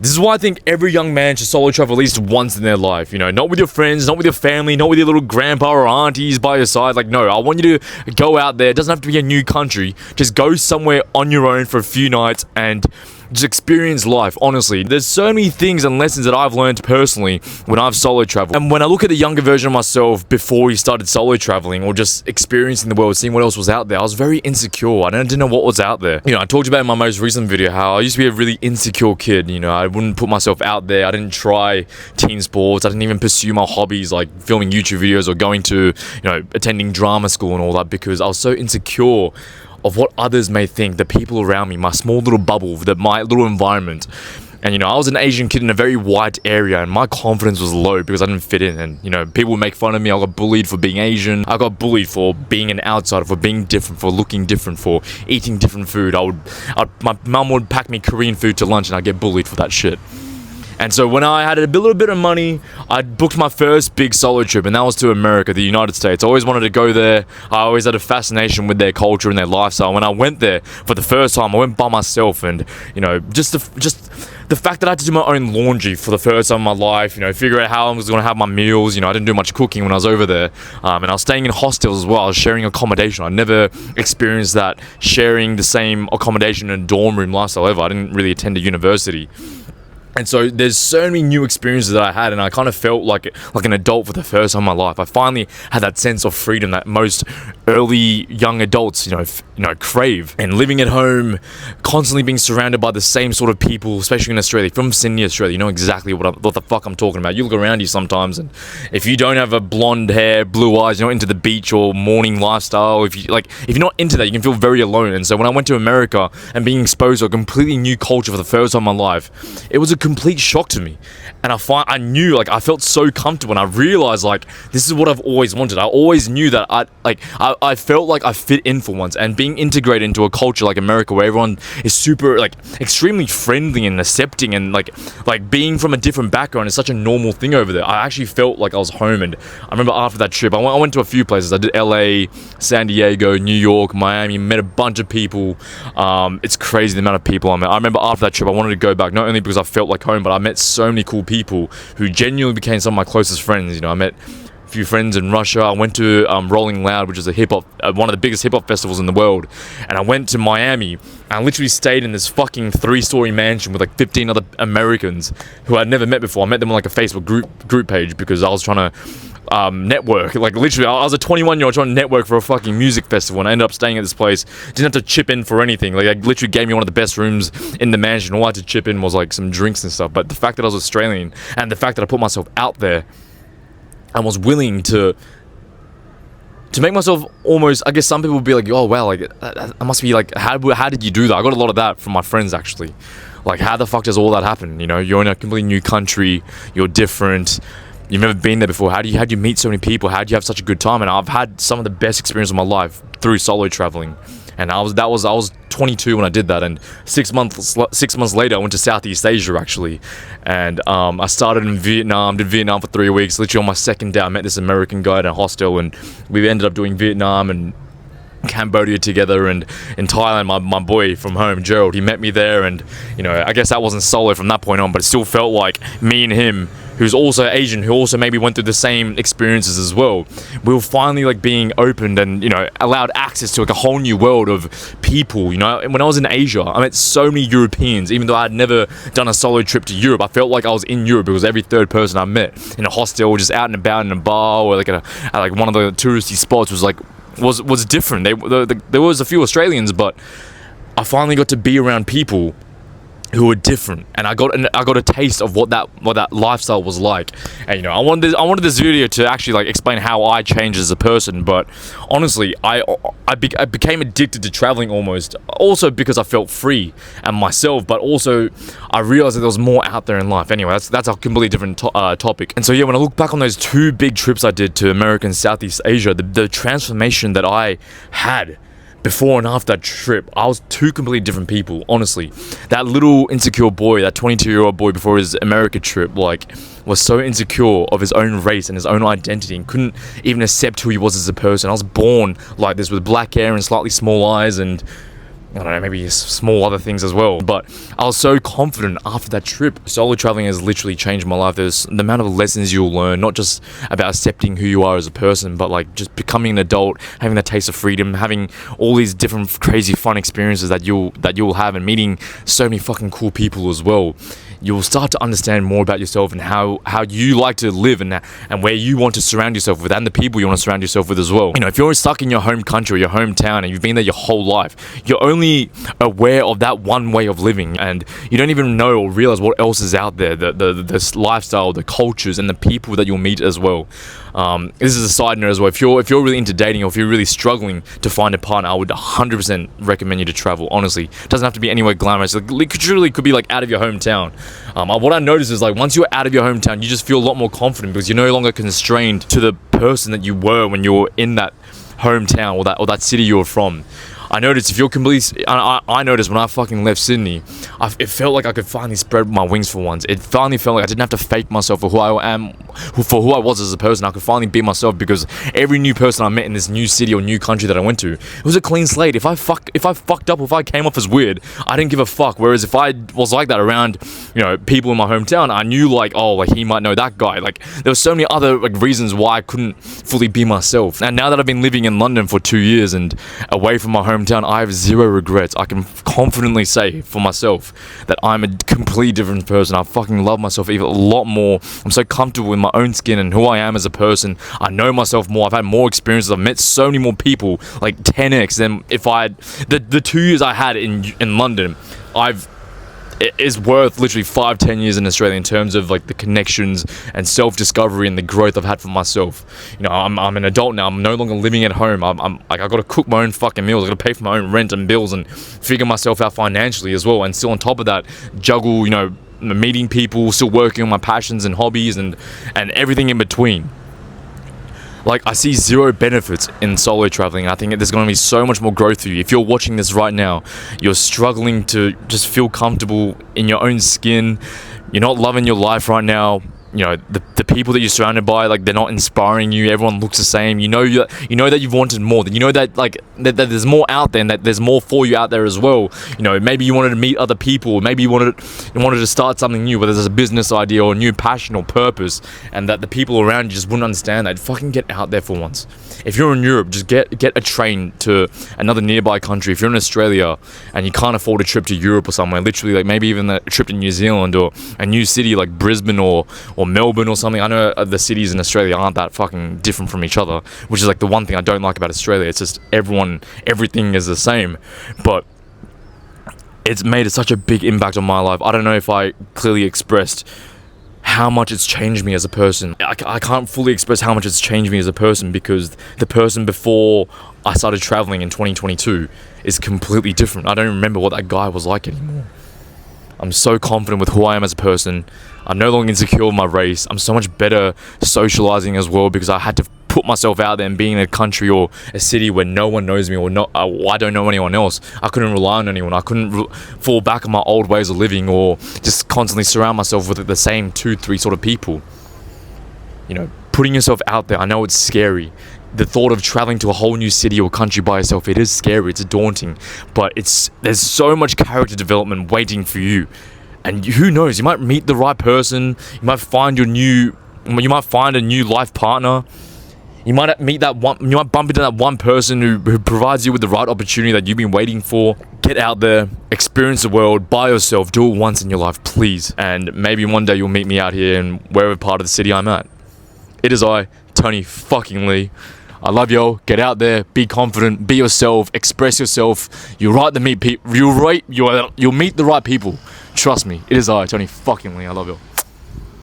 This is why I think every young man should solo travel at least once in their life. You know, not with your friends, not with your family, not with your little grandpa or aunties by your side. Like, no, I want you to go out there. It doesn't have to be a new country. Just go somewhere on your own for a few nights and just experience life. Honestly, there's so many things and lessons that I've learned personally when I've solo traveled. And when I look at the younger version of myself before he started solo traveling or just experiencing the world, seeing what else was out there, I was very insecure. I didn't know what was out there. You know, I talked about in my most recent video how I used to be a really insecure kid. You know, I wouldn't put myself out there. I didn't try team sports. I didn't even pursue my hobbies like filming YouTube videos or going to, you know, attending drama school and all that because I was so insecure of what others may think, the people around me, my small little bubble, my little environment. And, you know, I was an Asian kid in a very white area and my confidence was low because I didn't fit in. And, you know, people would make fun of me. I got bullied for being Asian. I got bullied for being an outsider, for being different, for looking different, for eating different food. My mum would pack me Korean food to lunch and I'd get bullied for that shit. And so when I had a little bit of money, I booked my first big solo trip, and that was to America, the United States. I always wanted to go there. I always had a fascination with their culture and their lifestyle. When I went there for the first time, I went by myself, and you know, just the fact that I had to do my own laundry for the first time in my life, you know, figure out how I was going to have my meals. You know, I didn't do much cooking when I was over there, and I was staying in hostels as well. I was sharing accommodation. I never experienced that, sharing the same accommodation in a dorm room lifestyle ever. I didn't really attend a university. And so there's so many new experiences that I had, and I kind of felt like an adult for the first time in my life. I finally had that sense of freedom that most early young adults, you know, crave. And living at home, constantly being surrounded by the same sort of people, especially in Australia. From Sydney, Australia, you know exactly what the fuck I'm talking about. You look around you sometimes, and if you don't have a blonde hair, blue eyes, you're not into the beach or morning lifestyle. If you're not into that, you can feel very alone. And so when I went to America and being exposed to a completely new culture for the first time in my life, it was a complete shock to me. And I knew, like, I felt so comfortable, and I realized, like, this is what I've always wanted. I always knew that I felt like I fit in for once, and being integrated into a culture like America where everyone is super, like, extremely friendly and accepting, and like being from a different background is such a normal thing over there. I actually felt like I was home. And I remember after that trip, I went to a few places. I did LA, San Diego, New York, Miami, met a bunch of people. It's crazy the amount of people I met. I remember after that trip, I wanted to go back, not only because I felt like home, but I met so many cool people who genuinely became some of my closest friends. You know, I met a few friends in Russia. I went to Rolling Loud, which is a hip-hop, one of the biggest hip-hop festivals in the world. And I went to Miami, and I literally stayed in this fucking 3-story mansion with like 15 other Americans who I'd never met before. I met them on like a Facebook group page because I was trying to network. Like, literally, I was a 21-year-old trying to network for a fucking music festival, and I ended up staying at this place. Didn't have to chip in for anything. Like, they literally gave me one of the best rooms in the mansion. All I had to chip in was like some drinks and stuff. But the fact that I was Australian, and the fact that I put myself out there and was willing to make myself almost, I guess some people would be like, oh wow, like I must be like, how did you do that? I got a lot of that from my friends actually. Like, how the fuck does all that happen? You know, you're in a completely new country, you're different, you've never been there before. How do you meet so many people? How do you have such a good time? And I've had some of the best experiences of my life through solo traveling. And I was 22 when I did that, and 6 months later I went to Southeast Asia actually, and I started in Vietnam, did Vietnam for 3 weeks. Literally on my second day I met this American guy at a hostel, and we ended up doing Vietnam and Cambodia together. And in Thailand, my boy from home, Gerald, he met me there, and you know, I guess that wasn't solo from that point on, but it still felt like me and him, who's also Asian, who also maybe went through the same experiences as well. We were finally like being opened and, you know, allowed access to like a whole new world of people. You know, and when I was in Asia, I met so many Europeans. Even though I had never done a solo trip to Europe, I felt like I was in Europe because every third person I met in a hostel, just out and about in a bar, or like at like one of the touristy spots was different. There was a few Australians, but I finally got to be around people who were different, and I got a taste of what that lifestyle was like. And you know, I wanted this video to actually like explain how I changed as a person. But honestly, I became addicted to traveling almost, also because I felt free and myself, but also I realized that there was more out there in life. Anyway, that's a completely different topic. And so yeah, when I look back on those 2 big trips I did to America and Southeast Asia, the transformation that I had before and after that trip, I was 2 completely different people, honestly. That little insecure boy, that 22-year-old boy before his America trip, like, was so insecure of his own race and his own identity and couldn't even accept who he was as a person. I was born like this with black hair and slightly small eyes, and I don't know, maybe small other things as well. But I was so confident after that trip. Solo traveling has literally changed my life. There's the amount of lessons you'll learn, not just about accepting who you are as a person, but like just becoming an adult, having the taste of freedom, having all these different crazy fun experiences that you'll have, and meeting so many fucking cool people as well. You'll start to understand more about yourself and how you like to live, and where you want to surround yourself with, and the people you want to surround yourself with as well. You know, if you're stuck in your home country or your hometown and you've been there your whole life, you're only aware of that one way of living, and you don't even know or realize what else is out there, the lifestyle, the cultures, and the people that you'll meet as well. This is a side note as well. If you're really into dating, or if you're really struggling to find a partner, I would 100% recommend you to travel. Honestly, it doesn't have to be anywhere glamorous. It literally could be like out of your hometown. What I noticed is like once you're out of your hometown, you just feel a lot more confident because you're no longer constrained to the person that you were when you were in that hometown or that city you were from. I noticed if you're completely... I noticed when I fucking left Sydney, it felt like I could finally spread my wings for once. It finally felt like I didn't have to fake myself for who I am, for who I was as a person. I could finally be myself because every new person I met in this new city or new country that I went to, it was a clean slate. If I fucked up, if I came off as weird, I didn't give a fuck. Whereas if I was like that around, you know, people in my hometown, I knew like, oh, like he might know that guy. Like there were so many other like reasons why I couldn't fully be myself. And now that I've been living in London for 2 years and away from my hometown, I have zero regrets. I can confidently say for myself that I'm a completely different person. I fucking love myself even a lot more. I'm so comfortable in my own skin and who I am as a person. I know myself more. I've had more experiences. I've met so many more people, like 10x than if I had the 2 years I had in London. It is worth literally 5-10 years in Australia in terms of like the connections and self-discovery and the growth I've had for myself. You know, I'm an adult now. I'm no longer living at home. I'm like, I got to cook my own fucking meals. I got to pay for my own rent and bills and figure myself out financially as well. And still on top of that, juggle, you know, meeting people, still working on my passions and hobbies and everything in between. Like, I see zero benefits in solo traveling. I think there's going to be so much more growth for you. If you're watching this right now, you're struggling to just feel comfortable in your own skin, you're not loving your life right now, you know, the people that you're surrounded by, like, they're not inspiring you, everyone looks the same, you know that you've wanted more, that you know that, like, that there's more out there and that there's more for you out there as well. You know, maybe you wanted to meet other people, maybe you wanted to start something new, whether there's a business idea or a new passion or purpose, and that the people around you just wouldn't understand that. Fucking get out there for once. If you're in Europe, just get a train to another nearby country. If you're in Australia and you can't afford a trip to Europe or somewhere, literally, like, maybe even a trip to New Zealand or a new city like Brisbane or Melbourne or something. I know the cities in Australia aren't that fucking different from each other, which is like the one thing I don't like about Australia. It's just everything is the same, but it's made such a big impact on my life. I don't know if I clearly expressed how much it's changed me as a person. I can't fully express how much it's changed me as a person because the person before I started traveling in 2022 is completely different. I don't remember what that guy was like anymore. I'm so confident with who I am as a person. I'm no longer insecure with my race. I'm so much better socializing as well because I had to put myself out there and being in a country or a city where no one knows me or I don't know anyone else. I couldn't rely on anyone. I couldn't fall back on my old ways of living or just constantly surround myself with the same 2-3 sort of people. You know, putting yourself out there, I know it's scary. The thought of traveling to a whole new city or country by yourself, it is scary, it's daunting, but there's so much character development waiting for you. And who knows, you might meet the right person, you might find a new life partner. You might bump into that one person who provides you with the right opportunity that you've been waiting for. Get out there, experience the world by yourself, do it once in your life, please. And maybe one day you'll meet me out here in wherever part of the city I'm at. It is I, Tony fucking Lee. I love y'all. Get out there, be confident, be yourself, express yourself. You'll meet the right people. Trust me. It is I, Tony fucking Lee. I love y'all.